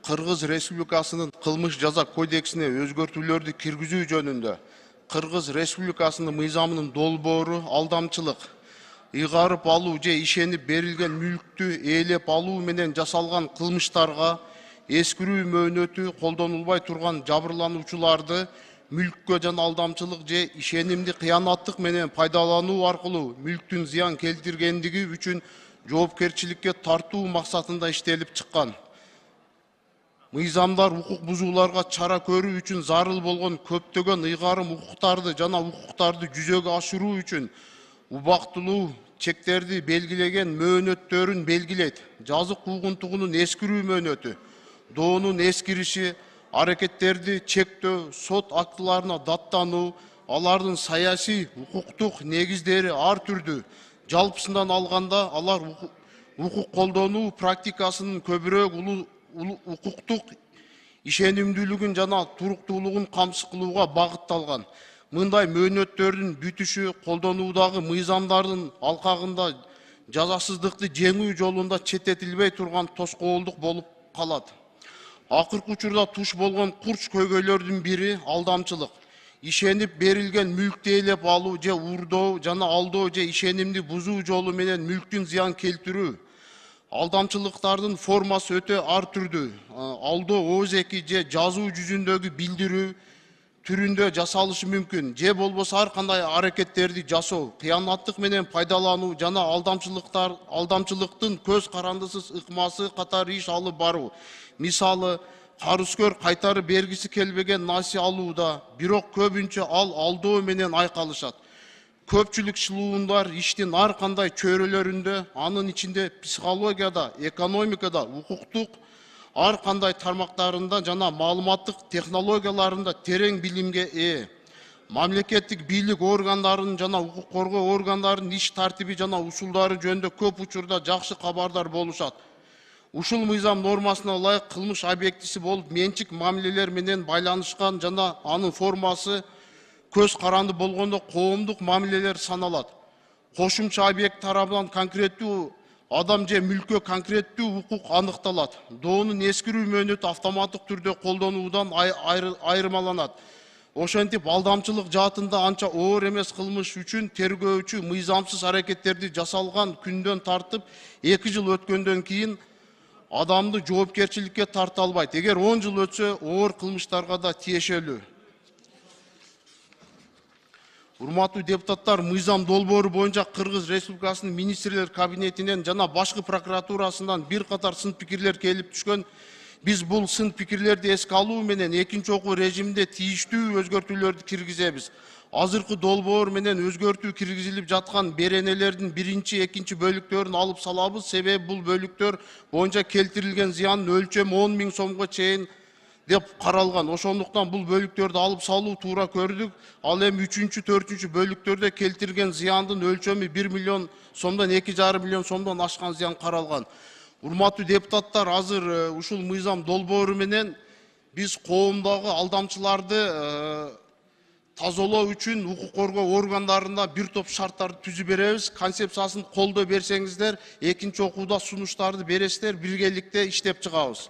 Kırgız Respublikasının Kılmış Жаза Kodексine özgörtүүлөрдү киргизүү жөнүндө Kırgız Respublikasынын мыйзамынын долбоору алдамчылык, ыйгарып алуу же ишенип берилген мүлктү ээлеп алуу менен жасалган кылмыштарга эскирүү мөөнөтү колдонулбай турган жабырлануучуларды мүлккө жана алдамчылык же ишенимди кыянаттык менен пайдалануу аркылуу мүлктүн зыян келтиргендиги үчүн жоопкерчиликке тартуу максатында иштелип чыккан. Мыйзамдар укук бузууларга чара көрүү үчүн зарыл болгон көптөгөн ыйгарым укуктарды жана укуктарды жүзөгө ашыруу үчүн убактылуу чектерди белгилеген мөөнөттөрүн белгилейт. Жазык укугунтугунун эскирүү мөөнөтү, доонун эскириши, аракеттерди чектөө, сот актыларына даттануу, алардын саясий, укуктук негиздери ар түрдүү. Жалпысынан алганда алар укук колдонуу практикасынын көбүрөөк укуктук ишенимдүүлүгүн жана туруктуулугун камсыз кылууга багытталган. Мындай мөөнөттөрдүн бүтүшү колдонуудагы мыйзамдардын алкагында жазасыздыкты жеңүү жолунда четтетилбей турган тоскоолдук болуп калат. Акыркы учурда туш болгон курч көйгөйлөрдүн бири алдамчылык. Ишенип берилген мүлктү ээлеп алуу же уурдоо жана алдоо же ишенимди бузуу жолу менен мүлктүн зыян келтирүү. Алдамчылыктардын формасы өтө ар түрдүү. Алдоо оозеки же жазуу жүзүндөгү билдирүү түрүндө жасалышы мүмкүн. Же болбосо ар кандай аракеттерди жасоо, кыянаттык менен пайдалануу жана алдамчылыктын көз карандысыз ыкмасы катары иш алып баруу. Мисалы, карызкөр кайтарып бергиси келбеген наси алууда, бирок көбүнчө ал алдоо менен айкалышат. Көпчүлүк шылуундар иштин ар кандай чөйрөлөрүндө, анын ичинде психологияда, экономикада, укуктук ар кандай тармактарында жана маалыматтык технологияларында терең билимге ээ. Мамлекеттик бийлик органдарынын жана укук коргоо органдарынын иш тартиби жана усулдары жөнүндө көп учурда жакшы кабардар болушат. Ушул мыйзам нормасына ылайык кылмыш объектиси болуп менчик мамилелер менен байланышкан жана анын формасы көз каранды болгондо коомдук мамилелер саналат. Кошумча объект тарабынан конкреттүү адам же мүлккө конкреттүү укук аныкталат. Доонун эскирүү мөөнөтү автоматтык түрдө колдонуудан айырмаланат. Ошентип алдамчылык жаатында анча оор эмес кылмыш үчүн тергөөчү мыйзамсыз аракеттерди жасалган күндөн тартып 2 жыл өткөндөн кийин адамды жоопкерчиликке тарта албайт. Эгер 10 жыл өтсө, оор кылмыштарга да тиешелүү. Урматтуу депутаттар, мыйзам долбоору боюнча Кыргыз Республикасынын министрлер кабинетинен жана башкы прокуратурасынан бир катар сын пикирлер келип түшкөн. Биз бул сын пикирлерди эске алуу менен экинчи окуу режиминде тийиштүү өзгөртүүлөрдү киргизебиз. Азыркы долбоор менен өзгөртүү киргизилип жаткан беренелердин биринчи, экинчи бөлүктөрүн алып салабыз. Себеби бул бөлүктөр боюнча келтирилген зыяндын өлчөмү 10 000 сомго чейин деп каралган. Ошондуктан бул бөлүктөрдү алып салуу туура көрдүк. Ал эми 3-чү, 4-чү бөлүктөрдө келтирген зыяндын өлчөмү 1 миллион сомдон 2,5 миллион сомдон ашкан зыян каралган. Урматтуу депутаттар, азыр ушул мыйзам долбоору менен биз коомдогу алдамчыларды тазалоо үчүн укук коргоо органдарында бир топ шарттарды түзүп беребиз. Концепциясын колдоо берсеңиздер, экинчи окууда сунуштарды бересиздер, биргеликте иштеп чыгабыз.